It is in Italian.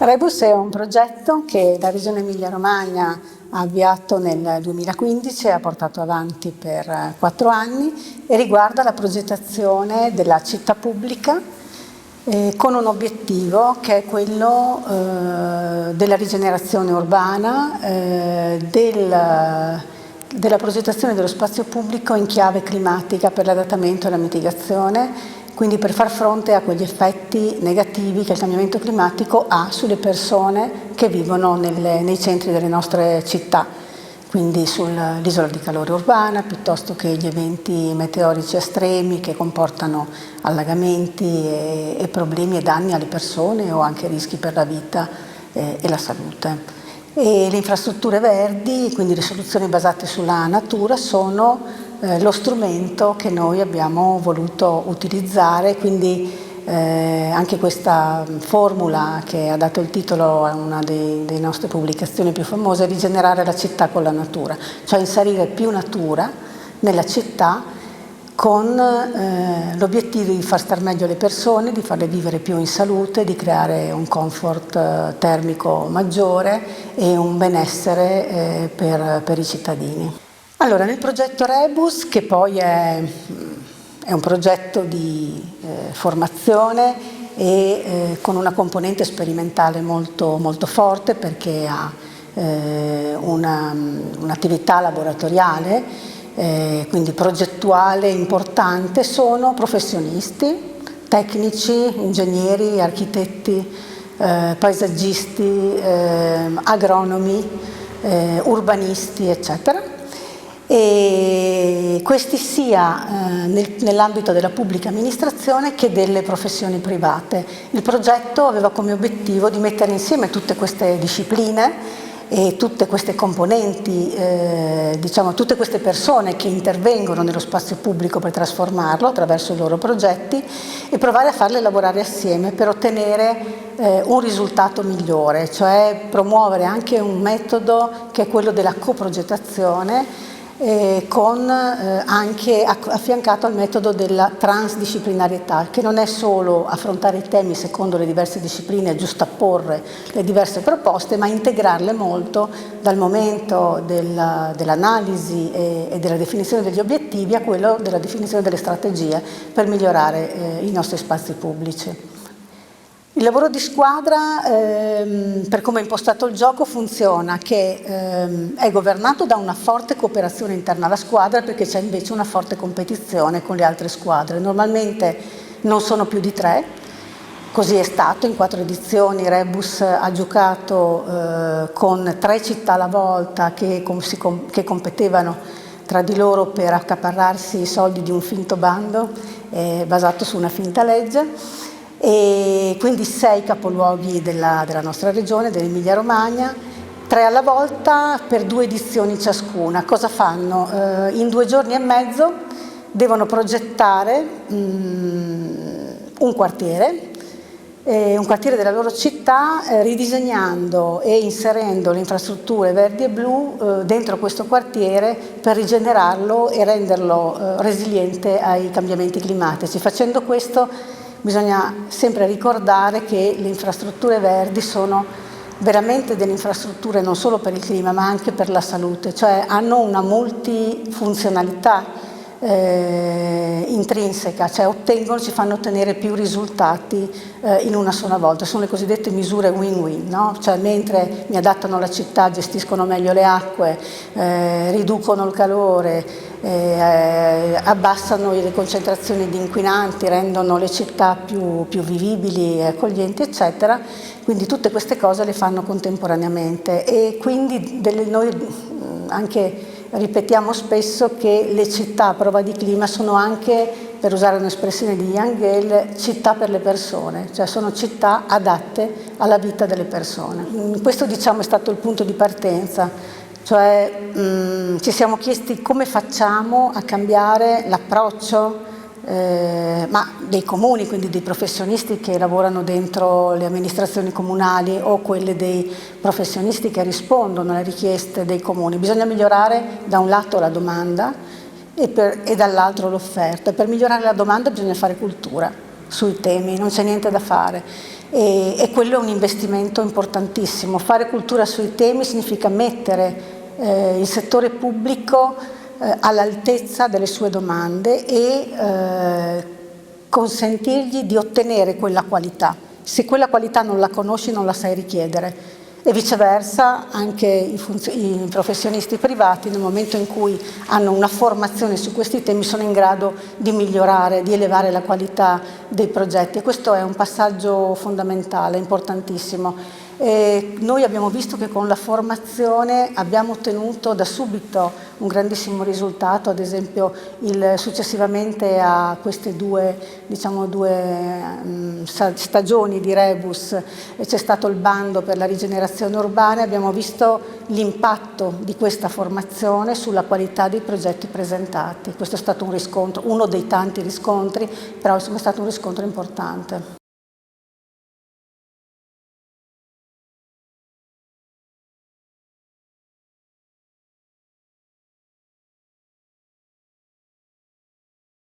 Rebus è un progetto che la Regione Emilia-Romagna ha avviato nel 2015 e ha portato avanti per 4 anni e riguarda la progettazione della città pubblica con un obiettivo che è quello della rigenerazione urbana, della progettazione dello spazio pubblico in chiave climatica per l'adattamento e la mitigazione, quindi per far fronte a quegli effetti negativi che il cambiamento climatico ha sulle persone che vivono nei centri delle nostre città, quindi sull'isola di calore urbana, piuttosto che gli eventi meteorici estremi che comportano allagamenti e problemi e danni alle persone o anche rischi per la vita e la salute. E le infrastrutture verdi, quindi le soluzioni basate sulla natura, sono lo strumento che noi abbiamo voluto utilizzare, quindi anche questa formula che ha dato il titolo a una delle nostre pubblicazioni più famose, rigenerare la città con la natura, cioè inserire più natura nella città con l'obiettivo di far star meglio le persone, di farle vivere più in salute, di creare un comfort termico maggiore e un benessere per i cittadini. Allora, nel progetto Rebus, che poi è un progetto di formazione e con una componente sperimentale molto, molto forte, perché ha un'attività laboratoriale, quindi progettuale importante, sono professionisti, tecnici, ingegneri, architetti, paesaggisti, agronomi, urbanisti, eccetera. E questi sia nell'ambito della pubblica amministrazione che delle professioni private. Il progetto aveva come obiettivo di mettere insieme tutte queste discipline e tutte queste componenti, diciamo tutte queste persone che intervengono nello spazio pubblico per trasformarlo attraverso i loro progetti e provare a farle lavorare assieme per ottenere un risultato migliore, cioè promuovere anche un metodo che è quello della coprogettazione, con anche affiancato al metodo della transdisciplinarietà, che non è solo affrontare i temi secondo le diverse discipline e giustapporre le diverse proposte, ma integrarle molto dal momento dell'analisi e della definizione degli obiettivi a quello della definizione delle strategie per migliorare i nostri spazi pubblici. Il lavoro di squadra, per come è impostato il gioco, funziona che è governato da una forte cooperazione interna alla squadra, perché c'è invece una forte competizione con le altre squadre. Normalmente non sono più di 3, così è stato. In 4 edizioni Rebus ha giocato con 3 città alla volta che competevano tra di loro per accaparrarsi i soldi di un finto bando basato su una finta legge. E quindi 6 capoluoghi della nostra regione, dell'Emilia Romagna, 3 alla volta per 2 edizioni ciascuna. Cosa fanno? In 2 giorni e mezzo devono progettare un quartiere della loro città, ridisegnando e inserendo le infrastrutture verdi e blu dentro questo quartiere per rigenerarlo e renderlo resiliente ai cambiamenti climatici. Facendo questo bisogna sempre ricordare che le infrastrutture verdi sono veramente delle infrastrutture non solo per il clima ma anche per la salute, cioè hanno una multifunzionalità intrinseca, cioè ci fanno ottenere più risultati in una sola volta. Sono le cosiddette misure win-win, no? Cioè mentre mi adattano la città, gestiscono meglio le acque, riducono il calore, abbassano le concentrazioni di inquinanti, rendono le città più vivibili e accoglienti, eccetera. Quindi tutte queste cose le fanno contemporaneamente e quindi noi anche ripetiamo spesso che le città a prova di clima sono anche, per usare un'espressione di Jan Gehl, città per le persone, cioè sono città adatte alla vita delle persone. Questo, diciamo, è stato il punto di partenza, cioè ci siamo chiesti come facciamo a cambiare l'approccio ma dei comuni, quindi dei professionisti che lavorano dentro le amministrazioni comunali o quelle dei professionisti che rispondono alle richieste dei comuni. Bisogna migliorare da un lato la domanda e dall'altro l'offerta. Per migliorare la domanda bisogna fare cultura. sui temi, non c'è niente da fare. E quello è un investimento importantissimo. Fare cultura sui temi significa mettere il settore pubblico all'altezza delle sue domande e consentirgli di ottenere quella qualità. Se quella qualità non la conosci non la sai richiedere. E viceversa anche i professionisti privati nel momento in cui hanno una formazione su questi temi sono in grado di migliorare, di elevare la qualità dei progetti e questo è un passaggio fondamentale, importantissimo. Noi abbiamo visto che con la formazione abbiamo ottenuto da subito un grandissimo risultato, ad esempio successivamente a queste due stagioni di Rebus c'è stato il bando per la rigenerazione urbana e abbiamo visto l'impatto di questa formazione sulla qualità dei progetti presentati. Questo è stato un riscontro, uno dei tanti riscontri, però è stato un riscontro importante.